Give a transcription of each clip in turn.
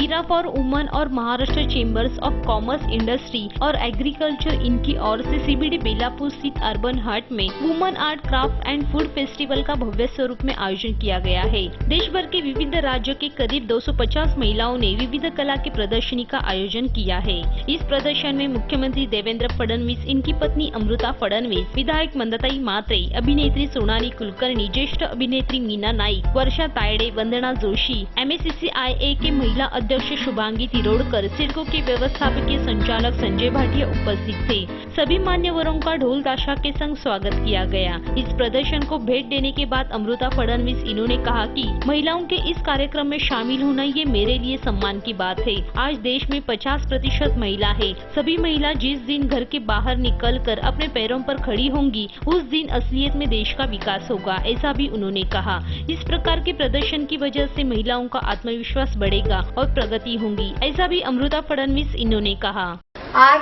Heera for woman और Maharashtra chambers of commerce industry और agriculture इनकी ओर से सीबीडी बेलापुर स्थित अर्बन हाट में woman art craft end food festival का भव्य स्वरूप में आयोजन किया गया है। देश भर के विविध राज्यों के करीब 250 महिलाओं ने विविध कला की प्रदर्शनी का आयोजन किया है। इस प्रदर्शन में मुख्यमंत्री देवेंद्र फडणवीस, इनकी पत्नी अमृता फडणवीस, विधायक मंदाताई म्हात्रे, अभिनेत्री सोनाली कुलकर्णी, ज्येष्ठ अभिनेत्री मीना नाईक, वर्षा तायडे, वंदना जोशी, MACCIA के महिला अध्यक्ष शुभांगी तिरोडकर, सिडको के व्यवस्थापकीय संचालक संजय भाटिया उपस्थित थे। सभी मान्यवरों का ढोल ताशा के संग स्वागत किया गया। इस प्रदर्शन को भेंट देने के बाद अमृता फडणवीस इन्होंने कहा कि महिलाओं के इस कार्यक्रम में शामिल होना ये मेरे लिए सम्मान की बात है। आज देश में 50% महिला है। सभी महिला जिस दिन घर के बाहर निकलकर अपने पैरों पर खड़ी होंगी, उस दिन असलियत में देश का विकास होगा, ऐसा भी उन्होंने कहा। इस प्रकार के प्रदर्शन की वजह से महिलाओं का आत्मविश्वास बढ़ेगा और प्रगति होगी, ऐसा भी अमृता फडणवीस इन्होंने कहा। आज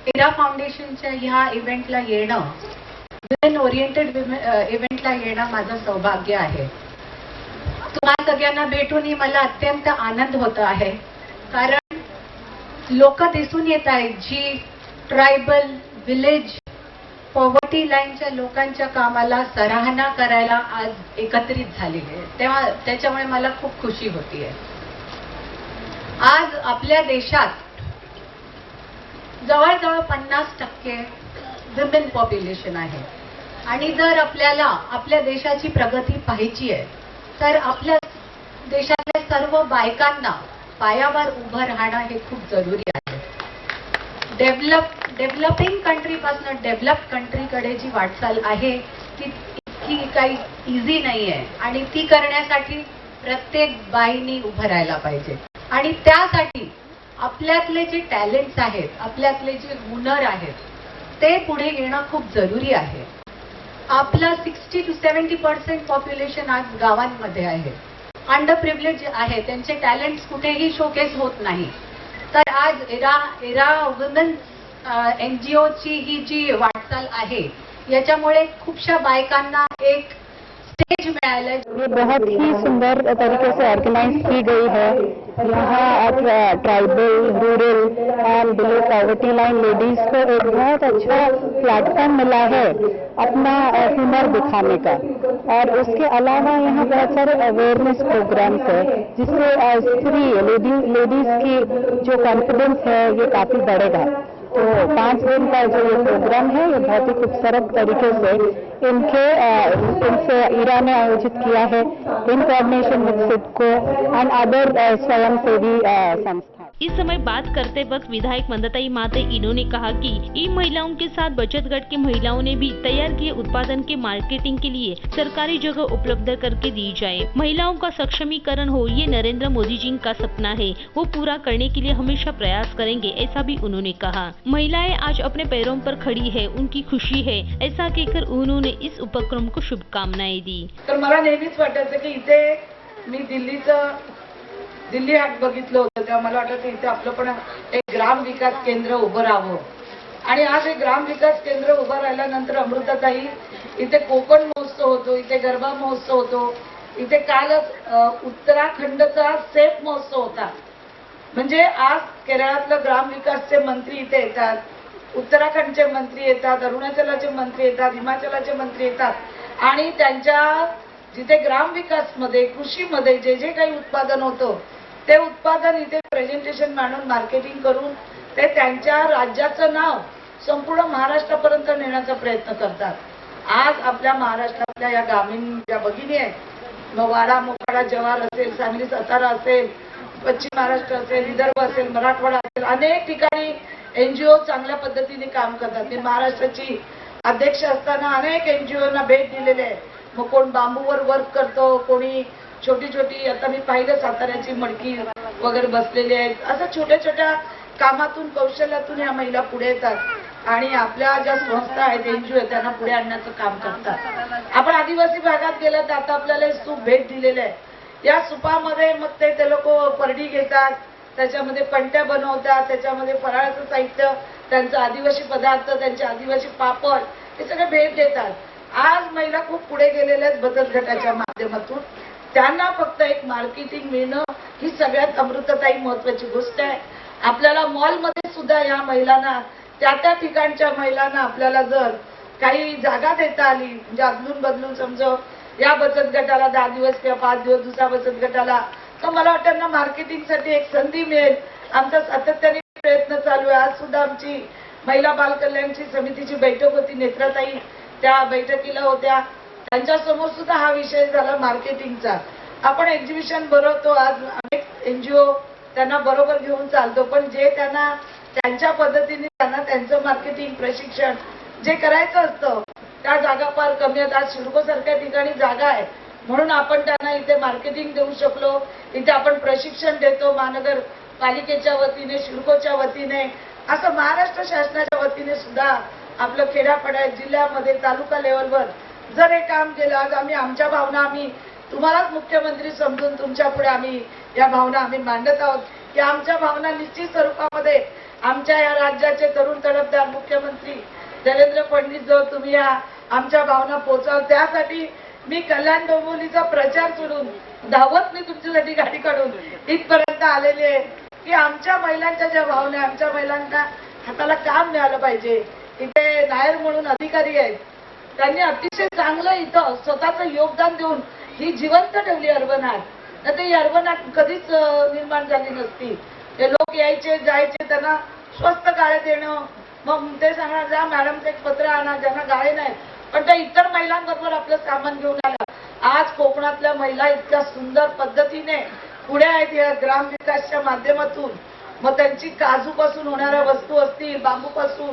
हीरा फाउंडेशनच्या ह्या इव्हेंटला येणं, वुमेन ओरिएंटेड इव्हेंटला येणं माझं सौभाग्य आहे। तुम्हा सगळ्यांना भेटूनही मला अत्यंत आनंद होत आहे, कारण लोक दिसून येत आहेत जी ट्रायबल विलेज पॉवर्टी लाईनच्या लोकांच्या कामाला सराहना करायला आज एकत्रित झालेली आहे। तेव्हा त्याच्यामुळे मला खूप खुशी होतीये। आज आपल्या देशात जवळजवळ 50% विमेन पॉप्युलेशन आहे आणि जर आपल्याला आपल्या देशाची प्रगती पाहायची आहे तर आपल्या देशातल्या सर्व बायकांना पायावर उभं राहणं हे खूप जरुरी आहे। डेव्हलपिंग कंट्री पासून डेव्हलप्ड कंट्रीकडे जी वाटचाल आहे ती इतकी काही इझी नाहीये आणि ती करण्यासाठी प्रत्येक बाईनी उभं राहायला पाहिजे आणि त्यासाठी आपल्यातले जे टॅलेंट्स आहेत, आपल्यातले जे हुनर आहेत, ते पुढे येणं खूप जरुरी आहे। आपलं 60 to 70% पॉप्युलेशन आज गावांमध्ये आहे, अंडर प्रिव्हिलेज आहे, त्यांचे टॅलेंट्स कुठेही शोकेस होत नाही। तर आज एरा वुमेन NGO ची ही जी वाटचाल आहे याच्यामुळे खूपशा बायकांना एक स्टेज मिळाला है। ये बहुत ही सुंदर तरीके से ऑर्गेनाइज की गई है। यहाँ tribal, rural end below poverty line ladies को एक बहुत अच्छा प्लेटफॉर्म मिला है अपना हुनर दिखाने का, और उसके अलावा यहाँ बहुत सारे अवेयरनेस प्रोग्राम्स है जिससे स्त्री लेडीज की जो कॉन्फिडेंस है ये काफी बढ़ेगा। तो 5 दिन का जो ये प्रोग्राम है ये बहुत ही खूबसूरत तरीके से इनसे ईरा ने आयोजित किया है इन कोऑर्डिनेशन विद सिडको एंड अदर स्वयंसेवी संस्था। इस समय बात करते वक्त विधायक मंदाताई म्हात्रे इन्होंने कहा कि इन महिलाओं के साथ बचत गट की महिलाओं ने भी तैयार किए उत्पादन के मार्केटिंग के लिए सरकारी जगह उपलब्ध करके दी जाए। महिलाओं का सक्षमीकरण हो, ये नरेंद्र मोदी जी का सपना है, वो पूरा करने के लिए हमेशा प्रयास करेंगे, ऐसा भी उन्होंने कहा। महिलाएं आज अपने पैरों पर खड़ी है, उनकी खुशी है, ऐसा कहकर उन्होंने इस उपक्रम को शुभकामनाएं दी। तर मला नेहमीच वाटायचं की इथे मी दिल्ली हाट बघितलं होतं, तेव्हा मला वाटतं इथे आपलं पण एक ग्राम विकास केंद्र उभं राहावं आणि आज हे ग्राम विकास केंद्र उभं राहिल्यानंतर अमृताताई इथे कोकण महोत्सव होतो, इथे गरबा महोत्सव होतो, इथे कालच उत्तराखंडचा सेफ महोत्सव होता। म्हणजे आज केरळातलं ग्राम विकासचे मंत्री इथे येतात, उत्तराखंडचे मंत्री येतात, अरुणाचलाचे मंत्री येतात, हिमाचलाचे मंत्री येतात आणि त्यांच्या जिथे ग्राम विकास मध्ये, कृषीमध्ये जे जे काही उत्पादन होतं ते उत्पादन इथे प्रेझेंटेशन मांडून मार्केटिंग करून ते त्यांच्या राज्याचं नाव संपूर्ण महाराष्ट्रापर्यंत नेण्याचा प्रयत्न करतात। आज आपल्या महाराष्ट्रातल्या या ग्रामीण ज्या भगिनी आहेत, वाडा, मोखाडा, जव्हार असेल, सांगली, सातारा असेल, पश्चिम महाराष्ट्र असेल, विदर्भ असेल, मराठवाडा असेल, अनेक ठिकाणी NGO चांगल्या पद्धतीने काम करतात। मी महाराष्ट्राची अध्यक्ष असताना अनेक NGOना भेट दिलेली आहे। मग कोण बांबूवर वर्क करतो, कोणी छोटी छोटी, आता मी पाहिलं साताऱ्याची मडकी वगैरे बसलेली आहेत। असं छोट्या छोट्या कामातून, कौशल्यातून या महिला पुढे येतात आणि आपल्या ज्या संस्था आहेत, NGO आहेत, त्यांना पुढे आणण्याचं काम करतात। आपण आदिवासी भागात गेलं तर आता आपल्याला सूप भेट दिलेलं आहे। या सुपामध्ये मग ते लोक परडी घेतात, त्याच्यामध्ये पंट्या बनवतात, त्याच्यामध्ये फराळाचं साहित्य, त्यांचा आदिवासी पदार्थ, त्यांचे आदिवासी पापड, हे सगळे भेट देतात। आज महिला खूप पुढे गेलेल्या आहेत बचत गटाच्या माध्यमातून। त्यांना फक्त एक मार्केटिंग मिळणं ही सगळ्यात अमृतताई महत्वाची गोष्ट आहे. आपल्याला मॉलमध्ये सुद्धा या महिलांना त्या ठिकाणच्या महिलांना आपल्याला जर काही जागा देता आली, म्हणजे अदलून बदलून समजा या बचत गटाला 10 दिवस किंवा 5 दिवस, दुसऱ्या बचत गटाला, तर मला वाटतं ना मार्केटिंगसाठी एक संधी मिळेल. आमचा सातत्याने प्रयत्न चालू आहे. आज सुद्धा आमची महिला बाल कल्याणची समितीची बैठक होती, नेत्राताई त्या बैठकीला होत्या. त्यांच्यासमोर सुद्धा हा विषय झाला मार्केटिंगचा. आपण एक्झिबिशन भरवतो, आज अनेक NGO त्यांना बरोबर घेऊन चालतो, पण जे त्यांना त्यांच्या पद्धतीने त्यांना त्यांचं मार्केटिंग प्रशिक्षण जे करायचं असतं त्या जागा फार कमी आहेत. आज शिडको सारख्या ठिकाणी जागा आहे म्हणून आपण त्यांना इथे मार्केटिंग देऊ शकलो. इथे आपण प्रशिक्षण देतो महानगरपालिकेच्या वतीने, शिडकोच्या वतीने, असं महाराष्ट्र शासनाच्या वतीने सुद्धा आपलं खेड्यापाड्या जिल्ह्यामध्ये तालुका लेवलवर जर हे काम केलं. आज आम्ही आमच्या भावना आम्ही तुम्हालाच मुख्यमंत्री समजून तुमच्या पुढे आम्ही या भावना आम्ही मांडत आहोत की आमच्या भावना निश्चित स्वरूपामध्ये आमच्या या राज्याचे तरुण तडफदार मुख्यमंत्री देवेंद्र फडणवीस जवळ तुम्ही या आमच्या भावना पोहोचाल. त्यासाठी मी कल्याण डोंबिवलीचा प्रचार सोडून धावत मी तुमच्यासाठी गाडी काढून इथपर्यंत आलेली आहे की आमच्या महिलांच्या ज्या भावना, आमच्या महिलांना हाताला काम मिळालं पाहिजे. इथे नायर म्हणून अधिकारी आहेत, त्यांनी अतिशय चांगलं इथं स्वतःचं योगदान देऊन ही जिवंत ठेवली अर्बन हाट. तर ते अर्बन हाट कधीच निर्माण झाली नसती. ते लोक यायचे जायचे, त्यांना स्वस्त गाळे देणं, मग ते सांगणार जा मॅडमचं एक पत्र आणा ज्यांना गाळे नाही, पण त्या इतर महिलांबरोबर आपलं सामान घेऊन आलं. आज कोकणातल्या महिला इतक्या सुंदर पद्धतीने पुढे आहेत या ग्रामविकासच्या माध्यमातून. मग त्यांची काजूपासून होणाऱ्या वस्तू असतील, बांबूपासून,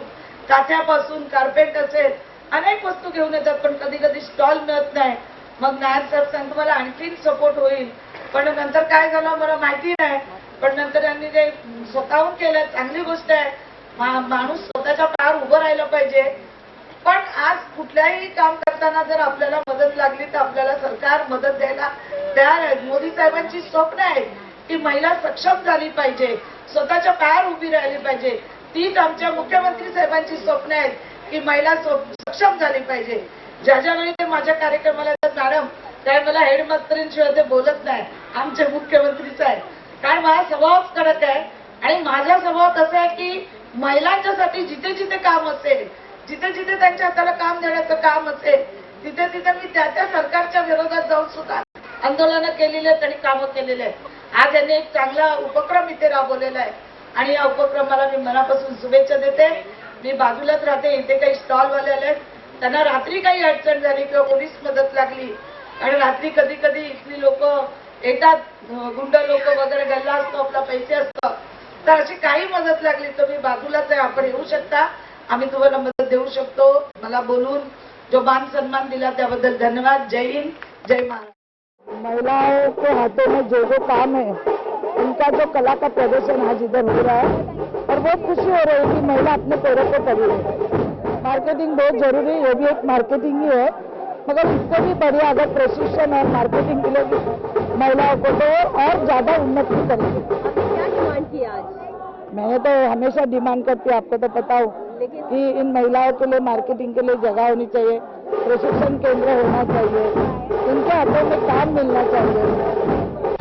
काथ्यापासून, कार्पेट असेल, अनेक वस्तू घेऊन येतात, पण कधी कधी स्टॉल मिळत नाही. मग नायर साहेब सांगतो मला आणखीन सपोर्ट होईल, पण नंतर काय झालं मला माहिती नाही. पण नंतर त्यांनी ते स्वतःहून केलं, चांगली गोष्ट आहे. माणूस स्वतःच्या पायावर उभं राहिलं पाहिजे. पण आज कुठल्याही काम करताना जर आपल्याला मदत लागली तर आपल्याला सरकार मदत द्यायला तयार आहे. मोदी साहेबांची स्वप्न आहे की महिला सक्षम झाली पाहिजे, स्वतःच्या पायावर उभी राहिली पाहिजे. तीच आमच्या मुख्यमंत्री साहेबांची स्वप्न आहेत की महिला सक्षम झाली पाहिजे. ज्या ज्यावेळी ते माझ्या कार्यक्रमाला येतात मॅडम, त्यावेळी मला हेडमास्तरींशिवाय ते बोलत नाही, आमचे मुख्यमंत्रीच आहे. कारण माझा स्वभावच कडक आहे आणि माझा स्वभाव तसा आहे की महिलांच्यासाठी जिथे जिथे काम असेल, जिथे जिथे त्यांच्या हाताला काम देण्याचं काम असेल, तिथे तिथे मी त्या सरकारच्या विरोधात जाऊन सुद्धा आंदोलनं केलेली आहेत आणि कामं केलेले आहेत. आज यांनी एक चांगला उपक्रम इथे राबवलेला आहे आणि या उपक्रमाला मी मनापासून शुभेच्छा देते. मी बाजूलाच राहते, इथे काही स्टॉलवाले आले, त्यांना रात्री काही अडचण झाली किंवा पोलीस मदत लागली, आणि रात्री कधी कधी इथली लोक येतात, गुंड लोक वगैरे, गल्ला असतो आपला, पैसे असतात, तर अशी काही मदत लागली तर मी बाजूलाच आहे, आपण येऊ शकता, आम्ही तुम्हाला मदत देऊ शकतो. मला बोलून जो मान सन्मान दिला त्याबद्दल धन्यवाद. जय हिंद, जय महाराष्ट्र. महिलाओं के हाथों में जो काम है, उनका जो कला का प्रदर्शन आज इधर हो रहा है और बहुत खुशी हो रही है कि महिला अपने पैरों पर खड़ी है. मार्केटिंग बहुत जरूरी है, ये भी एक मार्केटिंग ही है, मगर इससे भी बढ़िया अगर प्रशिक्षण और मार्केटिंग के लिए महिलाओं को तो और ज्यादा उन्नति करेंगे. क्या डिमांड की आज? मैंने तो हमेशा डिमांड करती हूँ, आपको तो पता हो कि इन महिलाओं के लिए मार्केटिंग के लिए जगह होनी चाहिए, प्रशिक्षण केंद्र होना चाहिए, इनके हाथों में काम मिलना चाहिए.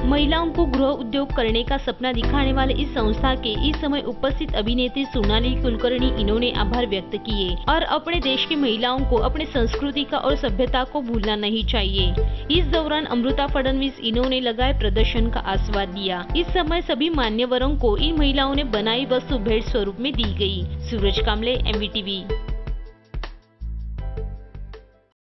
महिलाओं को गृह उद्योग करने का सपना दिखाने वाले इस संस्था के इस समय उपस्थित अभिनेत्री सोनाली कुलकर्णी इन्होंने आभार व्यक्त किए और अपने देश की महिलाओं को अपने संस्कृति का और सभ्यता को भूलना नहीं चाहिए. इस दौरान अमृता फडणवीस इन्होंने लगाए प्रदर्शन का आस्वाद लिया. इस समय सभी मान्यवरों को इन महिलाओं ने बनाई वस्तु भेंट स्वरूप में दी गई. सूरज कामले, MVTV.